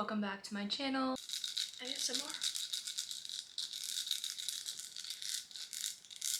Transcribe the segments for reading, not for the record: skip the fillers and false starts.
welcome back to my channel. ASMR.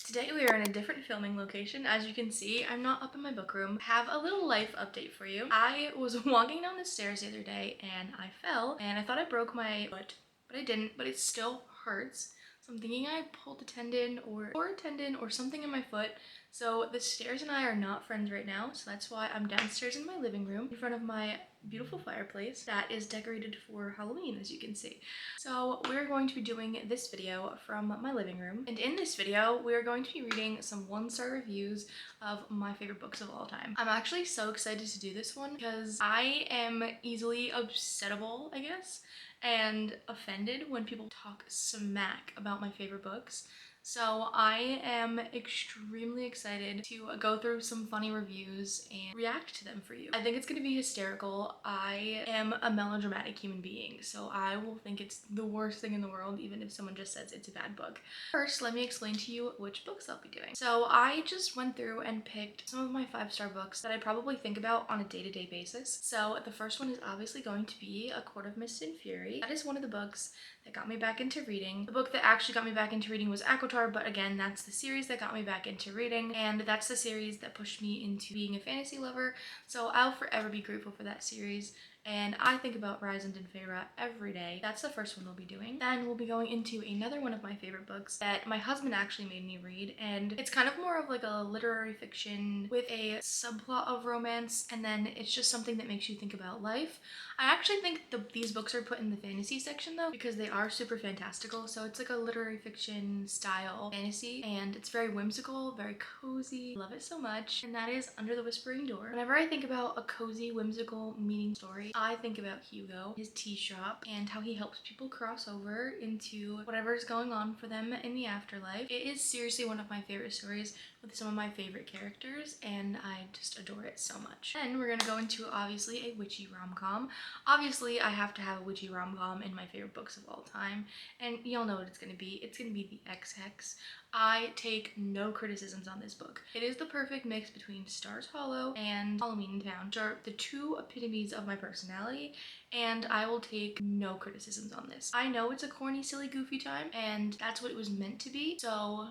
Today we are in a different filming location. As you can see, I'm not up in my book room. I have a little life update for you. I was walking down the stairs the other day and I fell and I thought I broke my foot, but I didn't, but it still hurts. So I'm thinking I pulled a tendon or something in my foot. So the stairs and I are not friends right now. So that's why I'm downstairs in my living room in front of my beautiful fireplace that is decorated for Halloween, as you can see. So we're going to be doing this video from my living room. And in this video, we're going to be reading some 1-star reviews of my favorite books of all time. I'm actually so excited to do this one because I am easily upsettable, I guess, and offended when people talk smack about my favorite books. So I am extremely excited to go through some funny reviews and react to them for you. I think it's going to be hysterical. I am a melodramatic human being, so I will think it's the worst thing in the world even if someone just says it's a bad book. First, let me explain to you which books I'll be doing. So I just went through and picked some of my 5-star books that I probably think about on a day-to-day basis. So the first one is obviously going to be A Court of Mist and Fury. That is one of the books that got me back into reading. The book that actually got me back into reading was ACOMAF, but again, that's the series that got me back into reading, and that's the series that pushed me into being a fantasy lover, so I'll forever be grateful for that series. And I think about Rysand and Feyre every day. That's the first one we'll be doing. Then we'll be going into another one of my favorite books that my husband actually made me read, and it's kind of more of like a literary fiction with a subplot of romance, and then it's just something that makes you think about life. I actually think these books are put in the fantasy section though, because they are super fantastical, so it's like a literary fiction style fantasy, and it's very whimsical, very cozy. Love it so much, and that is Under the Whispering Door. Whenever I think about a cozy, whimsical, meaning story, I think about Hugo, his tea shop, and how he helps people cross over into whatever is going on for them in the afterlife. It is seriously one of my favorite stories with some of my favorite characters, and I just adore it so much. Then we're gonna go into obviously a witchy rom-com. Obviously, I have to have a witchy rom-com in my favorite books of all time, and y'all know what it's gonna be. It's gonna be The Ex-Hex. I take no criticisms on this book. It is the perfect mix between Stars Hollow and Halloween Town, which are the two epitomes of my personality, and I will take no criticisms on this. I know it's a corny, silly, goofy time, and that's what it was meant to be, so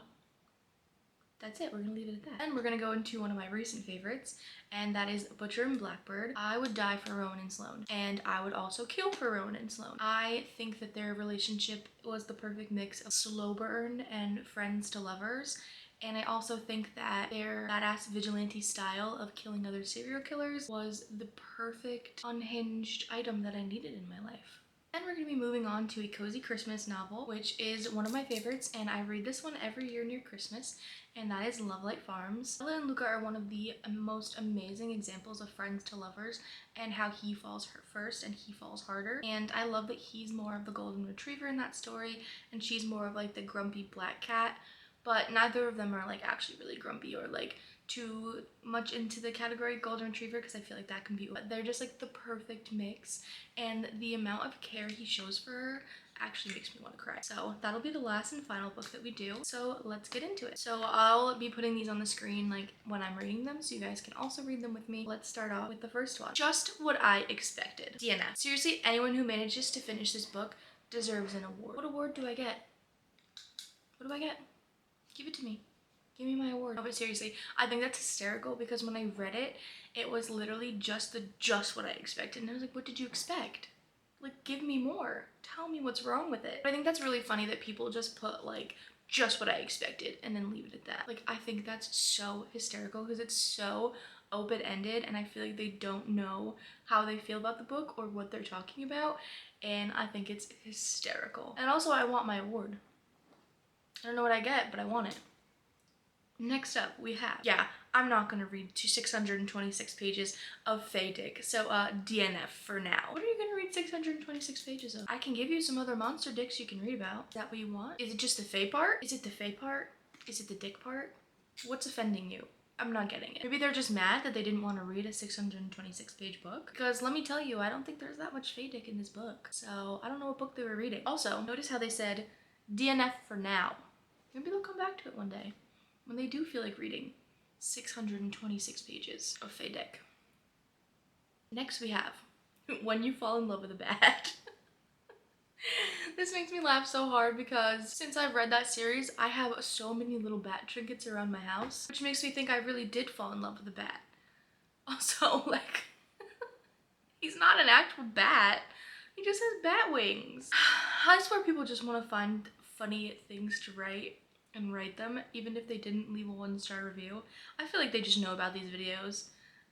that's it. We're gonna leave it at that. And we're gonna go into one of my recent favorites, and that is Butcher and Blackbird. I would die for Rowan and Sloane, and I would also kill for Rowan and Sloane. I think that their relationship was the perfect mix of slow burn and friends to lovers, and I also think that their badass vigilante style of killing other serial killers was the perfect unhinged item that I needed in my life. And we're going to be moving on to a cozy Christmas novel, which is one of my favorites, and I read this one every year near Christmas, and that is Lovelight Farms. Ella and Luca are one of the most amazing examples of friends to lovers, and how he falls first and he falls harder. And I love that he's more of the golden retriever in that story, and she's more of like the grumpy black cat, but neither of them are like actually really grumpy or like too much into the category golden retriever, because I feel like that can be, but they're just like the perfect mix, and the amount of care he shows for her actually makes me want to cry. So that'll be the last and final book that we do, so let's get into it. So I'll be putting these on the screen like when I'm reading them, so you guys can also read them with me. Let's start off with the first one. Just what I expected. DNF. Seriously, anyone who manages to finish this book deserves an award. What award do I get? What do I get? Give it to me. Give me my award. No, but seriously, I think that's hysterical, because when I read it, it was literally just what I expected. And I was like, what did you expect? Like, give me more. Tell me what's wrong with it. But I think that's really funny that people just put like, just what I expected and then leave it at that. Like, I think that's so hysterical because it's so open-ended, and I feel like they don't know how they feel about the book or what they're talking about. And I think it's hysterical. And also, I want my award. I don't know what I get, but I want it. Next up, we have, I'm not gonna read 626 pages of Feydick, so DNF for now. What are you gonna read 626 pages of? I can give you some other monster dicks you can read about. Is that what you want? Is it just the Fey part? Is it the Fey part? Is it the dick part? What's offending you? I'm not getting it. Maybe they're just mad that they didn't want to read a 626 page book, because let me tell you, I don't think there's that much Feydick in this book, so I don't know what book they were reading. Also, notice how they said DNF for now. Maybe they'll come back to it one day when they do feel like reading 626 pages of Feydick. Next we have When You Fall in Love with a Bat. This makes me laugh so hard because since I've read that series, I have so many little bat trinkets around my house, which makes me think I really did fall in love with the bat. Also, like, he's not an actual bat. He just has bat wings. I swear people just want to find funny things to write and write them, even if they didn't leave a 1-star review. I feel like they just know about these videos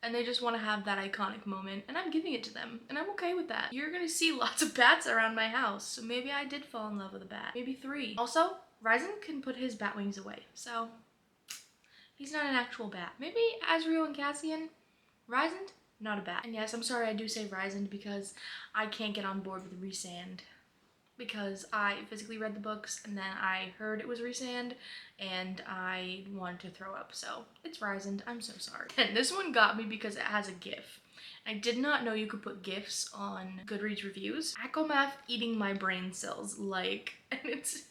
and they just want to have that iconic moment, and I'm giving it to them, and I'm okay with that. You're gonna see lots of bats around my house, so maybe I did fall in love with a bat. Maybe 3. Also, Ryzen can put his bat wings away, so he's not an actual bat. Maybe Azriel and Cassian. Ryzen, not a bat. And yes, I'm sorry I do say Ryzen because I can't get on board with Resand, because I physically read the books and then I heard it was Resand and I wanted to throw up. So it's Ryzen. I'm so sorry. And this one got me because it has a GIF. I did not know you could put GIFs on Goodreads reviews. ACOMAF eating my brain cells, like, and it's...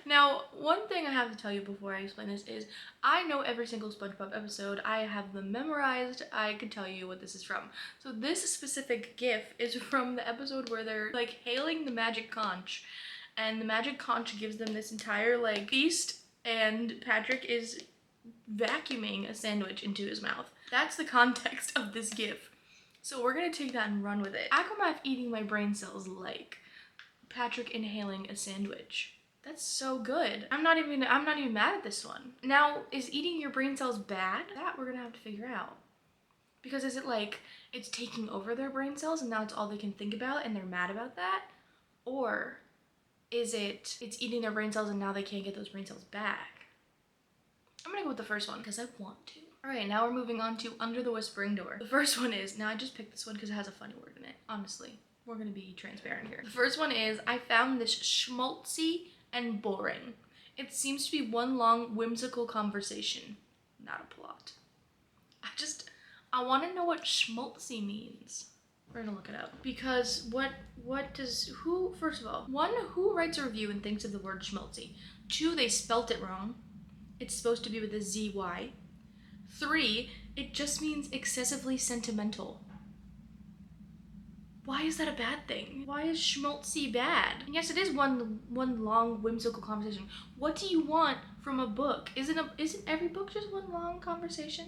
Now, one thing I have to tell you before I explain this is I know every single SpongeBob episode. I have them memorized. I could tell you what this is from. So this specific GIF is from the episode where they're like hailing the magic conch, and the magic conch gives them this entire like feast, and Patrick is vacuuming a sandwich into his mouth. That's the context of this GIF. So we're gonna take that and run with it. ACOMAF eating my brain cells, like Patrick inhaling a sandwich. That's so good. I'm not even mad at this one. Now, is eating your brain cells bad? That we're gonna have to figure out. Because is it like it's taking over their brain cells and now it's all they can think about and they're mad about that? Or is it's eating their brain cells and now they can't get those brain cells back? I'm gonna go with the first one because I want to. All right, now we're moving on to Under the Whispering Door. The first one is, now I just picked this one because it has a funny word in it, honestly. We're gonna be transparent here. The first one is, I found this schmaltzy and boring. It seems to be one long whimsical conversation, not a plot. I want to know what schmaltzy means. We're gonna look it up because first of all, 1, who writes a review and thinks of the word schmaltzy? 2, they spelt it wrong. It's supposed to be with a ZY. 3, it just means excessively sentimental. Why is that a bad thing? Why is schmaltzy bad? And yes, it is one long whimsical conversation. What do you want from a book? Isn't every book just one long conversation?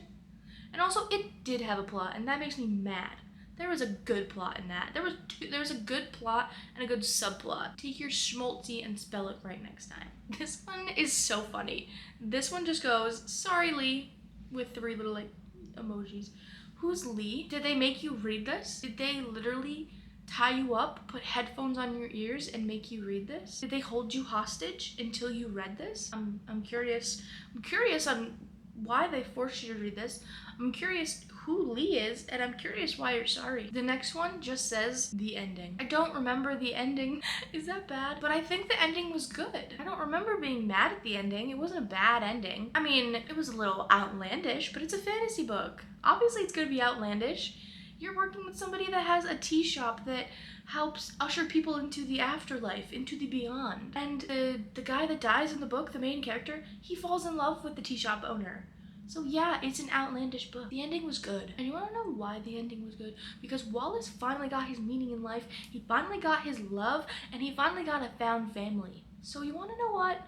And also, it did have a plot, and that makes me mad. There was a good plot in that. There was a good plot and a good subplot. Take your schmaltzy and spell it right next time. This one is so funny. This one just goes, sorry Lee, with 3 little like emojis. Who's Lee? Did they make you read this? Did they literally tie you up, put headphones on your ears, and make you read this? Did they hold you hostage until you read this? I'm curious. I'm curious on why they forced you to read this. I'm curious who Lee is, and I'm curious why you're sorry. The next one just says the ending. I don't remember the ending. Is that bad? But I think the ending was good. I don't remember being mad at the ending. It wasn't a bad ending. I mean, it was a little outlandish, but it's a fantasy book. Obviously it's gonna be outlandish. You're working with somebody that has a tea shop that helps usher people into the afterlife, into the beyond. And the guy that dies in the book, the main character, he falls in love with the tea shop owner. So yeah, it's an outlandish book. The ending was good. And you wanna know why the ending was good? Because Wallace finally got his meaning in life, he finally got his love, and he finally got a found family. So you wanna know what?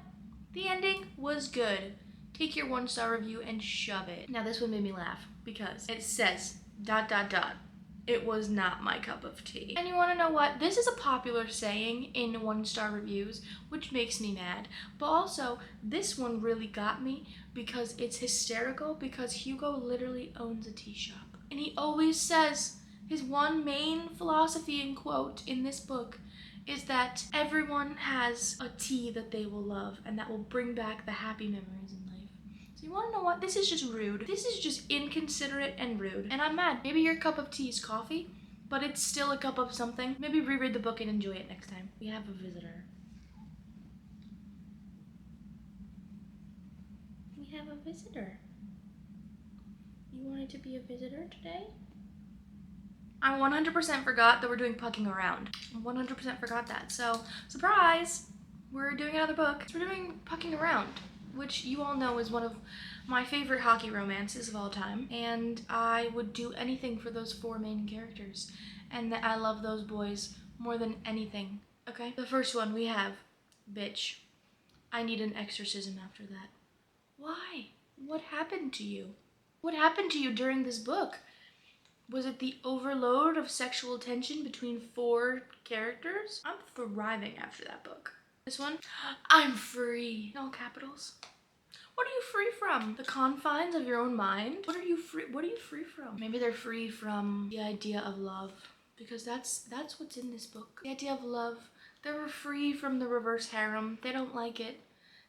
The ending was good. Take your 1-star review and shove it. Now this one made me laugh because it says ... It was not my cup of tea. And you wanna know what? This is a popular saying in 1-star reviews, which makes me mad. But also, this one really got me because it's hysterical because Hugo literally owns a tea shop. And he always says, his one main philosophy and quote in this book is that everyone has a tea that they will love and that will bring back the happy memories in life. You wanna know what? This is just rude. This is just inconsiderate and rude. And I'm mad. Maybe your cup of tea is coffee, but it's still a cup of something. Maybe reread the book and enjoy it next time. We have a visitor. We have a visitor. You wanted to be a visitor today? I 100% forgot that we're doing pucking around. I 100% forgot that. So, surprise! We're doing another book. We're doing pucking around, which you all know is one of my favorite hockey romances of all time. And I would do anything for those 4 main characters. And I love those boys more than anything, okay? The first one we have, bitch, I need an exorcism after that. Why? What happened to you? What happened to you during this book? Was it the overload of sexual tension between 4 characters? I'm thriving after that book. This one, I'm free. In all capitals. What are you free from? The confines of your own mind? What are you free from? Maybe they're free from the idea of love, because that's what's in this book. The idea of love. They were free from the reverse harem. They don't like it.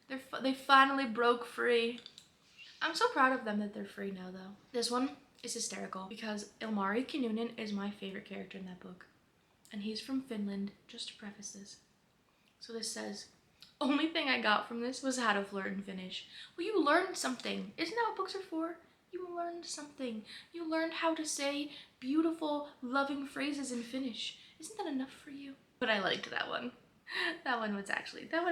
They finally broke free. I'm so proud of them that they're free now, though. This one is hysterical because Ilmari Kinnunen is my favorite character in that book. And he's from Finland, just to preface this. So this says, only thing I got from this was how to flirt in Finnish. Well, you learned something. Isn't that what books are for? You learned something. You learned how to say beautiful, loving phrases in Finnish. Isn't that enough for you? But I liked that one. That one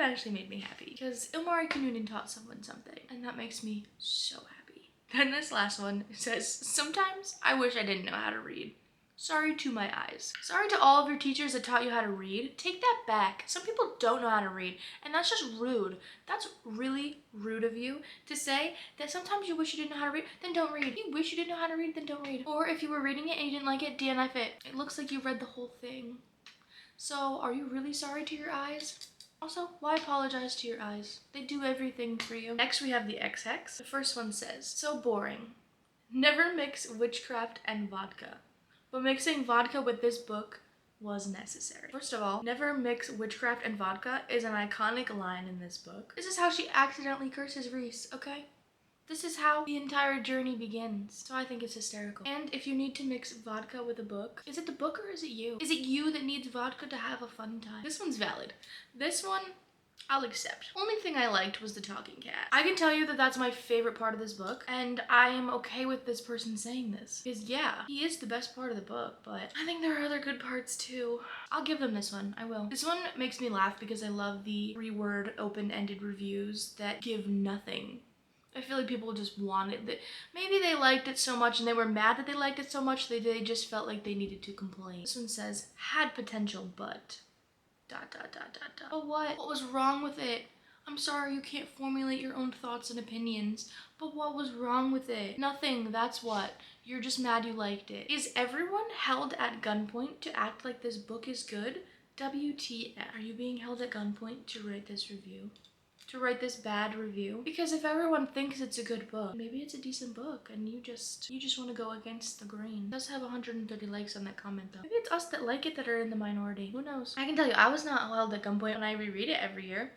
actually made me happy because Ilmari Kinnunen taught someone something, and that makes me so happy. Then this last one says, sometimes I wish I didn't know how to read. Sorry to my eyes. Sorry to all of your teachers that taught you how to read. Take that back. Some people don't know how to read, and that's just rude. That's really rude of you to say that sometimes you wish you didn't know how to read, then don't read. If you wish you didn't know how to read, then don't read. Or if you were reading it and you didn't like it, DNF it. It looks like you read the whole thing. So, are you really sorry to your eyes? Also, why apologize to your eyes? They do everything for you. Next, we have the X-Hex. The first one says, so boring. Never mix witchcraft and vodka. But mixing vodka with this book was necessary. First of all, never mix witchcraft and vodka is an iconic line in this book. This is how she accidentally curses Reese, okay? This is how the entire journey begins. So I think it's hysterical. And if you need to mix vodka with a book, is it the book or is it you? Is it you that needs vodka to have a fun time? This one's valid. This one, I'll accept. Only thing I liked was the talking cat. I can tell you that that's my favorite part of this book, and I am okay with this person saying this. Because yeah, he is the best part of the book, but I think there are other good parts too. I'll give them this one, I will. This one makes me laugh because I love the 3-word open-ended reviews that give nothing. I feel like people just wanted that. Maybe they liked it so much and they were mad that they liked it so much they just felt like they needed to complain. This one says, had potential, but ... But what? What was wrong with it? I'm sorry you can't formulate your own thoughts and opinions, but what was wrong with it? Nothing, that's what. You're just mad you liked it. Is everyone held at gunpoint to act like this book is good? WTF. Are you being held at gunpoint to write this review? To write this bad review? Because if everyone thinks it's a good book, maybe it's a decent book and you just want to go against the grain. It does have 130 likes on that comment though. Maybe it's us that like it that are in the minority. Who knows? I can tell you, I was not held at gunpoint when I reread it every year.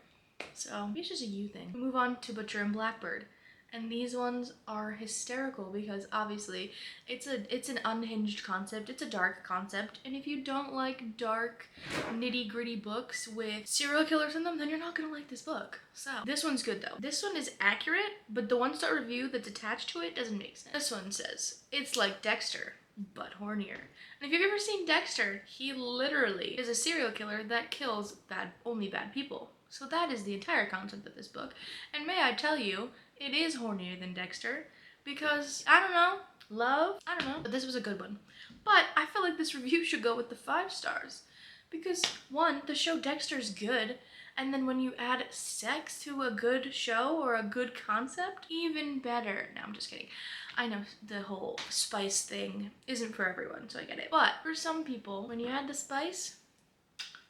So maybe it's just a you thing. We move on to Butcher and Blackbird. And these ones are hysterical because obviously it's an unhinged concept. It's a dark concept. And if you don't like dark, nitty-gritty books with serial killers in them, then you're not gonna like this book. So this one's good though. This one is accurate, but the 1-star review that's attached to it doesn't make sense. This one says, it's like Dexter, but hornier. And if you've ever seen Dexter, he literally is a serial killer that kills only bad people. So that is the entire concept of this book. And may I tell you, it is hornier than Dexter because, I don't know, love? I don't know. But this was a good one. But I feel like this review should go with the 5 stars because 1, the show Dexter's good. And then when you add sex to a good show or a good concept, even better. No, I'm just kidding. I know the whole spice thing isn't for everyone, so I get it. But for some people, when you add the spice,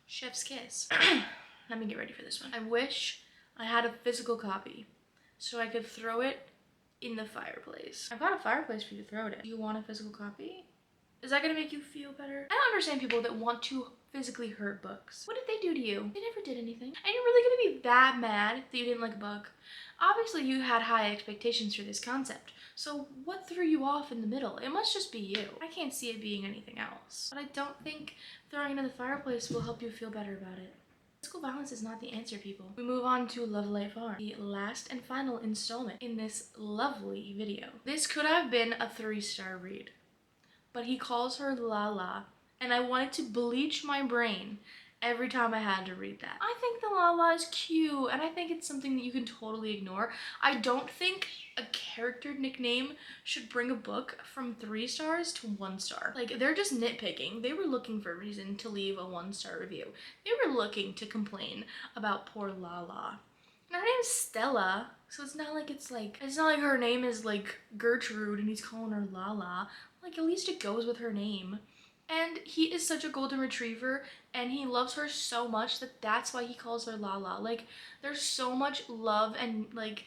chef's kiss. Let me get ready for this one. I wish I had a physical copy so I could throw it in the fireplace. I've got a fireplace for you to throw it in. Do you want a physical copy? Is that gonna make you feel better? I don't understand people that want to physically hurt books. What did they do to you? They never did anything. And you're really gonna be that mad that you didn't like a book? Obviously you had high expectations for this concept. So what threw you off in the middle? It must just be you. I can't see it being anything else. But I don't think throwing it in the fireplace will help you feel better about it. Physical violence is not the answer, people. We move on to Lovelight Farms, the last and final installment in this lovely video. This could have been a 3-star read, but he calls her Lala, and I wanted to bleach my brain every time I had to read that. I think the Lala is cute, and I think it's something that you can totally ignore. I don't think a character nickname should bring a book from 3 stars to 1 star. Like, they're just nitpicking. They were looking for a reason to leave a 1-star review. They were looking to complain about poor Lala. And her name's Stella, so it's not like her name is like Gertrude and he's calling her Lala. Like, at least it goes with her name. And he is such a golden retriever, and he loves her so much that that's why he calls her Lala. Like, there's so much love and like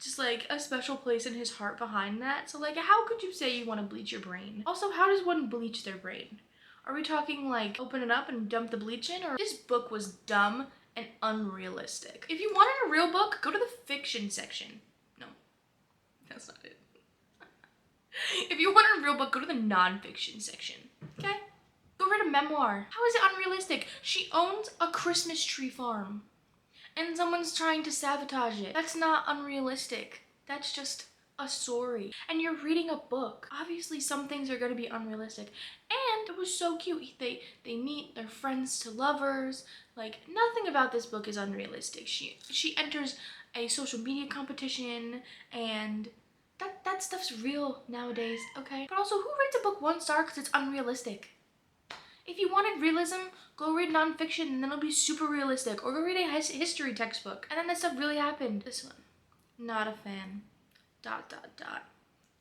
just like a special place in his heart behind that. So like, how could you say you want to bleach your brain? Also, how does one bleach their brain? Are we talking like open it up and dump the bleach in? Or this book was dumb and unrealistic. If you wanted a real book, go to the fiction section. No, that's not it. If you want a real book, go to the non-fiction section, okay? Go read a memoir. How is it unrealistic? She owns a Christmas tree farm and someone's trying to sabotage it. That's not unrealistic. That's just a story. And you're reading a book. Obviously, some things are gonna be unrealistic. And it was so cute. They meet their friends to lovers. Like, nothing about this book is unrealistic. She enters a social media competition, and that stuff's real nowadays, okay? But also, who rates a book 1 star because it's unrealistic? If you wanted realism, go read nonfiction and then it'll be super realistic. Or go read a history textbook and then that stuff really happened. This one, not a fan. ...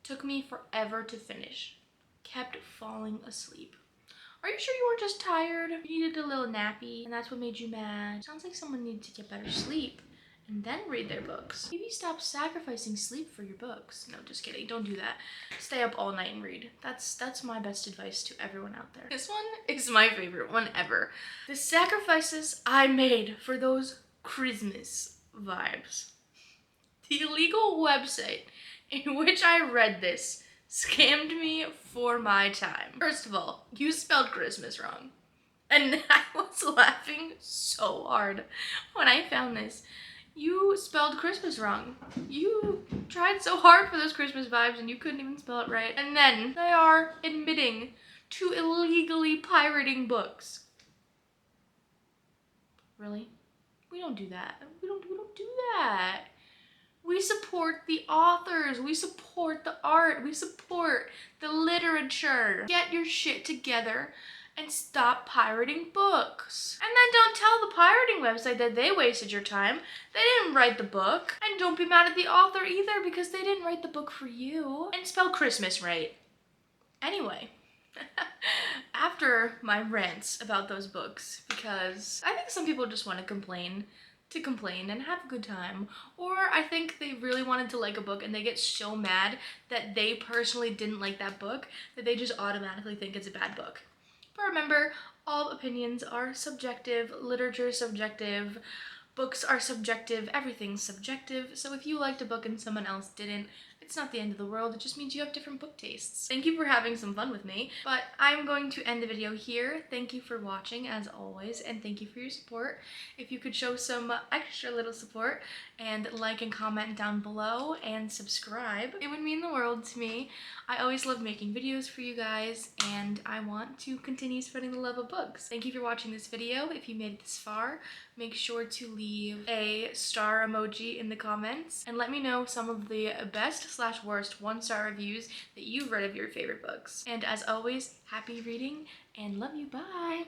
Took me forever to finish. Kept falling asleep. Are you sure you weren't just tired? You needed a little nappy and that's what made you mad? Sounds like someone needed to get better sleep and then read their books. Maybe stop sacrificing sleep for your books. No, just kidding. Don't do that. Stay up all night and read. That's my best advice to everyone out there. This one is my favorite one ever. The sacrifices I made for those Christmas vibes. The illegal website in which I read this scammed me for my time. First of all, you spelled Christmas wrong. And I was laughing so hard when I found this. You spelled Christmas wrong. You tried so hard for those Christmas vibes and you couldn't even spell it right. And then they are admitting to illegally pirating books. Really? We don't do that. We don't do that. We support the authors. We support the art. We support the literature. Get your shit together and stop pirating books. And then don't tell the pirating website that they wasted your time. They didn't write the book. And don't be mad at the author either because they didn't write the book for you. And spell Christmas right. Anyway, after my rants about those books, because I think some people just want to complain and have a good time, or I think they really wanted to like a book and they get so mad that they personally didn't like that book that they just automatically think it's a bad book. But remember, all opinions are subjective, literature is subjective, books are subjective, everything's subjective. So if you liked a book and someone else didn't, it's not the end of the world, it just means you have different book tastes. Thank you for having some fun with me, but I'm going to end the video here. Thank you for watching as always, and thank you for your support. If you could show some extra little support and like and comment down below and subscribe, it would mean the world to me. I always love making videos for you guys and I want to continue spreading the love of books. Thank you for watching this video. If you made it this far, make sure to leave a star emoji in the comments and let me know some of the best/worst 1-star reviews that you've read of your favorite books. And as always, happy reading and love you. Bye.